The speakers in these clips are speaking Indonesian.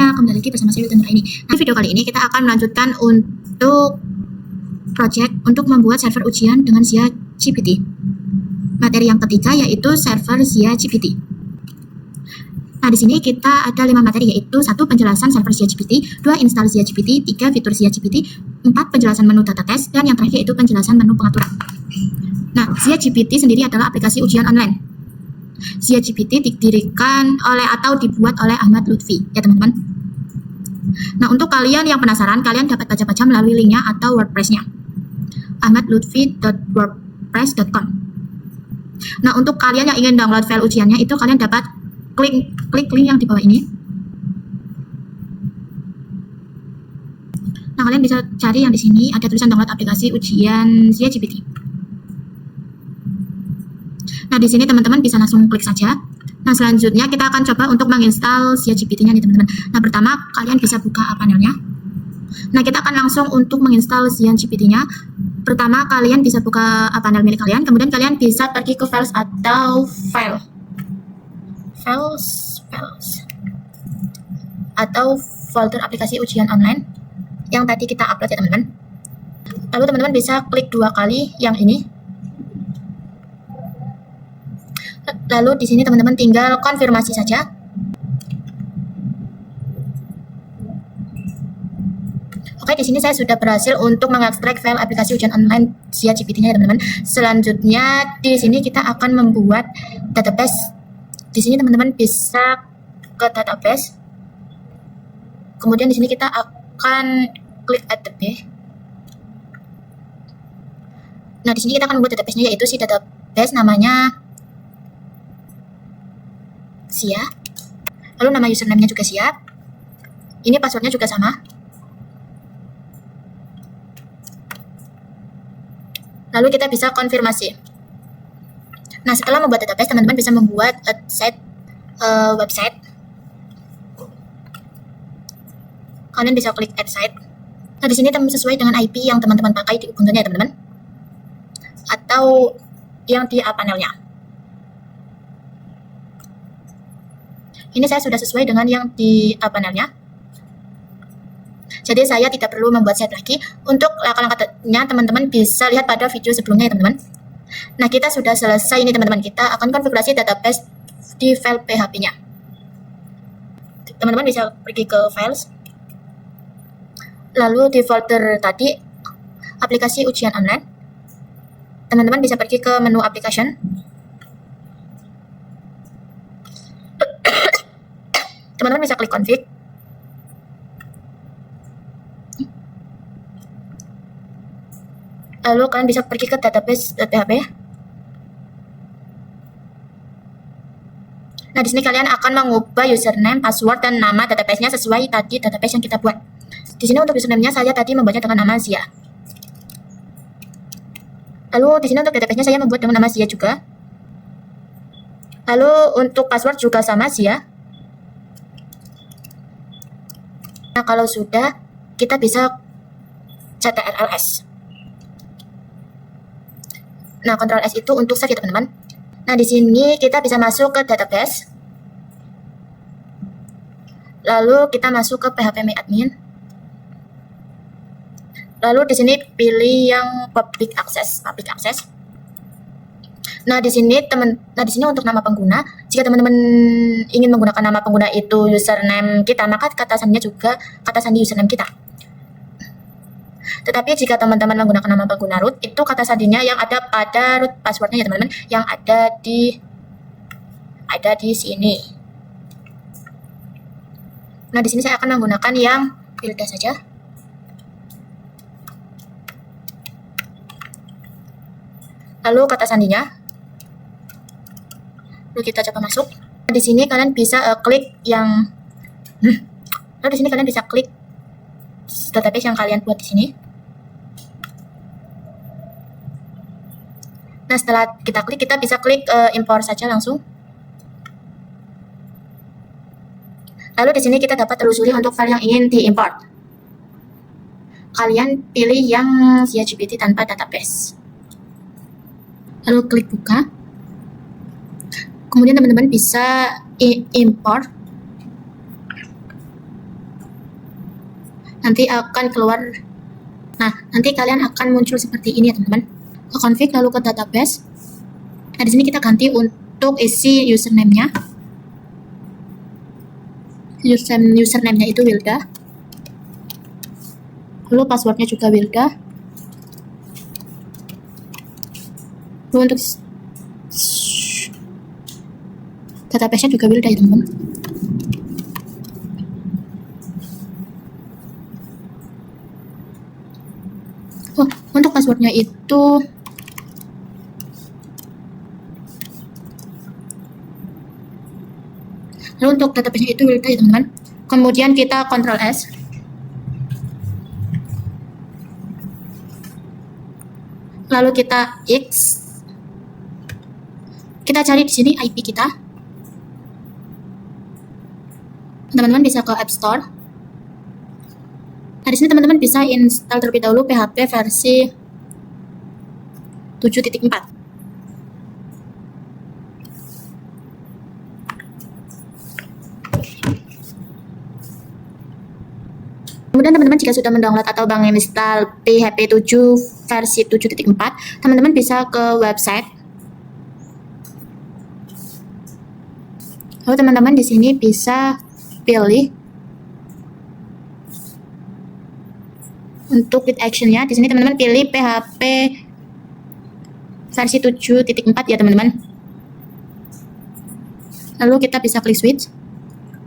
semuanya, kembali lagi bersama saya Wilton ini. Nah, video kali ini kita akan melanjutkan untuk project untuk membuat server ujian dengan Zia GPT. Materi yang ketiga yaitu server Zia GPT. Nah, di sini kita ada 5 materi, yaitu 1. Penjelasan server Zia GPT, 2. Install Zia GPT, 3. Fitur Zia GPT, 4. Penjelasan menu data test, dan yang terakhir yaitu penjelasan menu pengaturan. Nah, Zia GPT sendiri adalah aplikasi ujian online. Zia GPT didirikan oleh atau dibuat oleh Ahmad Lutfi, ya teman-teman. Nah, untuk kalian yang penasaran, kalian dapat baca-baca melalui linknya atau WordPress-nya, ahmadlutfi.wordpress.com. Nah, untuk kalian yang ingin download file ujiannya, itu kalian dapat klik link yang di bawah ini. Nah, kalian bisa cari yang di sini ada tulisan download aplikasi ujian Zia GPT. Nah, di sini teman-teman bisa langsung klik saja. Nah, selanjutnya kita akan coba untuk menginstal Zia GPT-nya nih teman-teman. Nah, pertama kalian bisa buka panelnya. Nah, kita akan langsung untuk menginstal Zia GPT-nya. Pertama kalian bisa buka panel milik kalian, kemudian kalian bisa pergi ke files atau files atau folder aplikasi ujian online yang tadi kita upload ya teman-teman. Lalu teman-teman bisa klik 2 kali yang ini. Lalu di sini teman-teman tinggal konfirmasi saja. Oke, di sini saya sudah berhasil untuk mengekstrak file aplikasi ujian online Zia GPT-nya ya teman-teman. Selanjutnya di sini kita akan membuat database. Di sini teman-teman bisa ke database. Kemudian di sini kita akan klik add database. Nah, di sini kita akan membuat database-nya, yaitu si database namanya Zia. Lalu nama username-nya juga Zia. Ini password-nya juga sama. Lalu kita bisa konfirmasi. Nah, setelah membuat database, teman-teman bisa membuat website. Kalian bisa klik add site. Nah, di sini sesuai dengan IP yang teman-teman pakai di Ubuntu-nya ya teman-teman, atau yang di panelnya. Ini saya sudah sesuai dengan yang di panelnya. Jadi saya tidak perlu membuat site lagi. Untuk langkah-langkahnya teman-teman bisa lihat pada video sebelumnya ya teman-teman. Nah, kita sudah selesai ini teman-teman. Kita akan konfigurasi database di file PHP-nya. Teman-teman bisa pergi ke files. Lalu di folder tadi aplikasi ujian online. Teman-teman bisa pergi ke menu application. Teman-teman bisa klik config. Lalu kalian bisa pergi ke database.php. Nah, di sini kalian akan mengubah username, password, dan nama database-nya sesuai tadi database yang kita buat. Di sini untuk username-nya saya tadi membuatnya dengan nama Zia. Lalu di sini untuk database-nya saya membuat dengan nama Zia juga. Lalu untuk password juga sama Zia. Nah, kalau sudah, kita bisa ctrls. Nah, Ctrl S itu untuk save ya teman-teman. Nah, di sini kita bisa masuk ke database. Lalu kita masuk ke php.admin. Lalu di sini pilih yang public access. Nah, di sini untuk nama pengguna, jika teman-teman ingin menggunakan nama pengguna itu username kita, maka kata sandinya juga kata sandi username kita. Tetapi jika teman-teman menggunakan nama pengguna root, itu kata sandinya yang ada pada root passwordnya ya teman-teman, yang ada di sini. Nah, di sini saya akan menggunakan yang tilde saja. Lalu kata sandinya. Lalu kita coba masuk. Di sini kalian bisa klik yang lalu di sini kalian bisa klik database yang kalian buat di sini. Nah, setelah kita klik, kita bisa klik import saja langsung. Lalu di sini kita dapat telusuri untuk file yang ingin diimport. Kalian pilih yang Zia GPT tanpa database. Lalu klik buka. Kemudian teman-teman bisa import nanti akan keluar. Nah, nanti kalian akan muncul seperti ini ya teman-teman. Ke config lalu ke database. Nah, di sini kita ganti untuk isi username-nya. Username-nya itu Wilda. Lalu passwordnya juga Wilda. Lalu untuk database-nya juga Wilda ya teman-teman. Oh, untuk passwordnya itu lalu untuk database-nya itu Wilda ya teman-teman. Kemudian kita Ctrl S. Lalu kita X. Kita cari di sini IP kita. Teman-teman bisa ke App Store. Nah, di sini teman-teman bisa install terlebih dahulu PHP versi 7.4. Kemudian teman-teman jika sudah mendownload atau menginstal PHP 7 versi 7.4, teman-teman bisa ke website. Lalu teman-teman di sini bisa pilih untuk with action-nya. Di sini teman-teman pilih PHP versi 7.4 ya teman-teman. Lalu kita bisa klik switch.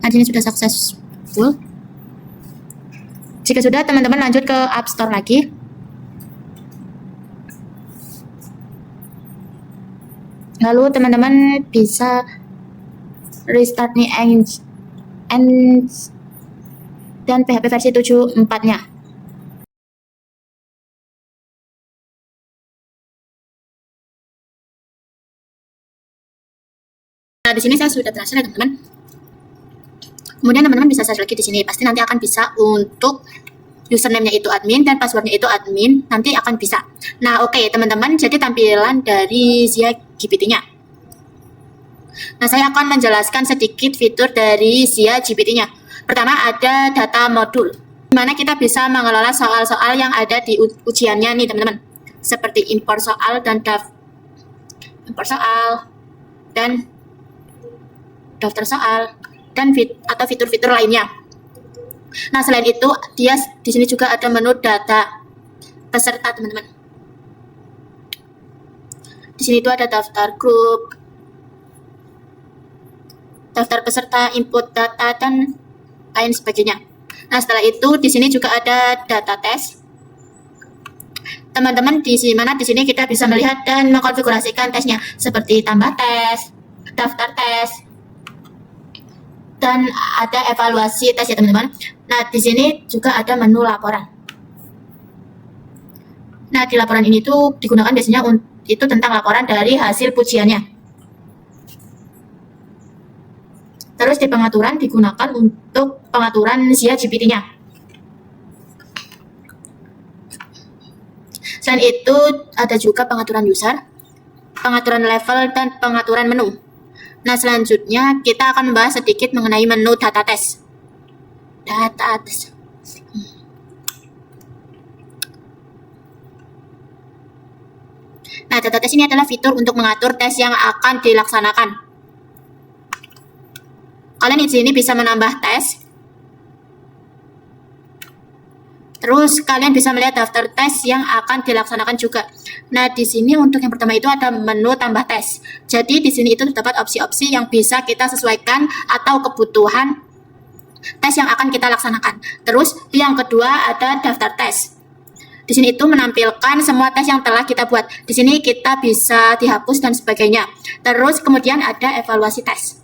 Nah, di sini sudah successful. Jika sudah, teman-teman lanjut ke App Store lagi. Lalu teman-teman bisa restart nih dan PHP versi 7.4-nya. Nah, di sini saya sudah berhasil ya teman-teman. Kemudian teman-teman bisa search lagi di sini. Pasti nanti akan bisa untuk username-nya itu admin dan password-nya itu admin. Nanti akan bisa. Nah, oke teman-teman. Jadi tampilan dari Zia GPT-nya. Nah, saya akan menjelaskan sedikit fitur dari Zia GPT-nya. Pertama ada data modul, di mana kita bisa mengelola soal-soal yang ada di ujiannya nih teman-teman. Seperti impor soal dan daftar soal dan atau fitur-fitur lainnya. Nah, selain itu dia di sini juga ada menu data peserta teman-teman. Di sini itu ada daftar grup, daftar peserta, input data dan lain sebagainya. Nah, setelah itu di sini juga ada data tes. Teman-teman di sini kita bisa melihat dan mengkonfigurasikan tesnya seperti tambah tes, daftar tes, dan ada evaluasi tes ya teman-teman. Nah, di sini juga ada menu laporan. Nah, di laporan ini tuh digunakan biasanya itu tentang laporan dari hasil pujiannya. Terus di pengaturan digunakan untuk pengaturan Zia GPT-nya. Selain itu ada juga pengaturan user, pengaturan level, dan pengaturan menu. Nah, selanjutnya kita akan membahas sedikit mengenai menu data tes. Nah, data tes ini adalah fitur untuk mengatur tes yang akan dilaksanakan. Kalian di sini bisa menambah tes. Terus kalian bisa melihat daftar tes yang akan dilaksanakan juga. Nah, di sini untuk yang pertama itu ada menu tambah tes. Jadi di sini itu terdapat opsi-opsi yang bisa kita sesuaikan atau kebutuhan tes yang akan kita laksanakan. Terus yang kedua ada daftar tes. Di sini itu menampilkan semua tes yang telah kita buat. Di sini kita bisa dihapus dan sebagainya. Terus kemudian ada evaluasi tes,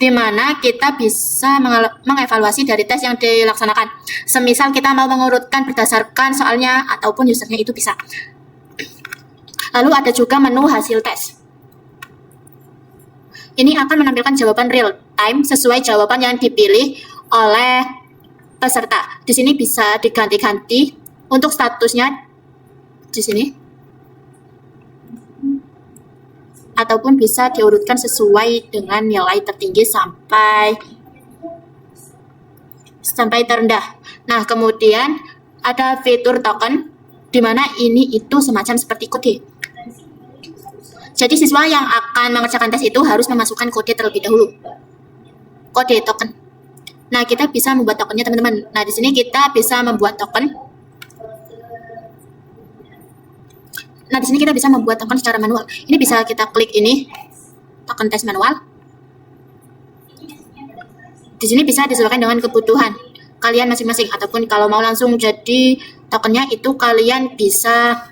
di mana kita bisa mengevaluasi dari tes yang dilaksanakan. Semisal kita mau mengurutkan berdasarkan soalnya ataupun usernya itu bisa. Lalu ada juga menu hasil tes. Ini akan menampilkan jawaban real time sesuai jawaban yang dipilih oleh peserta. Di sini bisa diganti-ganti untuk statusnya di sini. Ataupun bisa diurutkan sesuai dengan nilai tertinggi sampai sampai terendah. Nah, kemudian ada fitur token, di mana ini itu semacam seperti kode. Jadi siswa yang akan mengerjakan tes itu harus memasukkan kode terlebih dahulu. Kode token. Nah, kita bisa membuat tokennya, teman-teman. Nah, di sini kita bisa membuat token. Nah, di sini kita bisa membuat token secara manual. Ini bisa kita klik ini, token tes manual. Di sini bisa disesuaikan dengan kebutuhan kalian masing-masing, ataupun kalau mau langsung jadi tokennya itu kalian bisa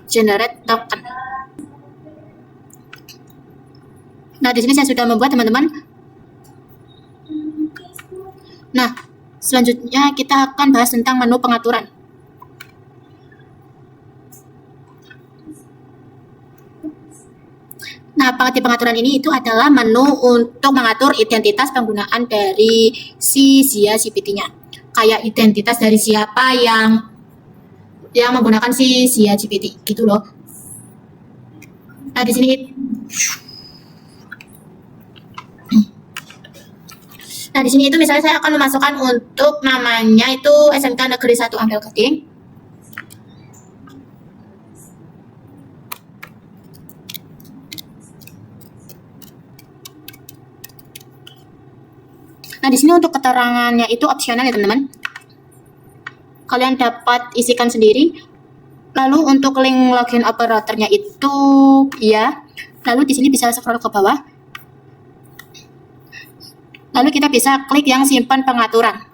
generate token. Nah, di sini saya sudah membuat, teman-teman. Nah, selanjutnya kita akan bahas tentang menu pengaturan. Nah, di pengaturan ini itu adalah menu untuk mengatur identitas penggunaan dari si Zia GPT-nya. Kayak identitas dari siapa yang menggunakan si Zia GPT gitu loh. Nah, di sini itu misalnya saya akan memasukkan untuk namanya itu SMK Negeri 1 Ampel Gading. Nah, di sini untuk keterangannya itu opsional ya, teman-teman. Kalian dapat isikan sendiri. Lalu untuk link login operatornya itu ya. Lalu di sini bisa scroll ke bawah. Lalu kita bisa klik yang simpan pengaturan.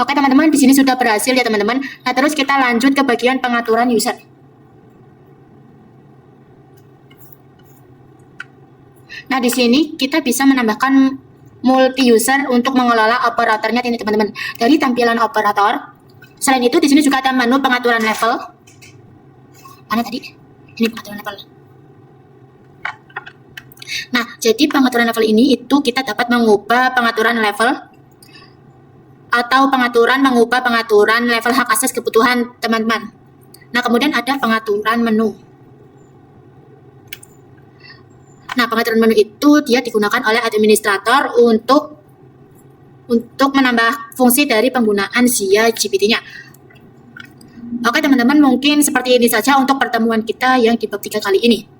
Oke, teman-teman, di sini sudah berhasil ya, teman-teman. Nah, terus kita lanjut ke bagian pengaturan user. Nah, di sini kita bisa menambahkan multi user untuk mengelola operatornya ini, teman-teman. Dari tampilan operator. Selain itu, di sini juga ada menu pengaturan level. Mana tadi? Ini pengaturan level. Nah, jadi pengaturan level ini itu kita dapat mengubah pengaturan level atau mengubah pengaturan level hak akses kebutuhan teman-teman. Nah, kemudian ada pengaturan menu. Nah, pengaturan menu itu dia digunakan oleh administrator untuk menambah fungsi dari penggunaan Zia GPT-nya. Oke, teman-teman, mungkin seperti ini saja untuk pertemuan kita yang di bab 3 kali ini.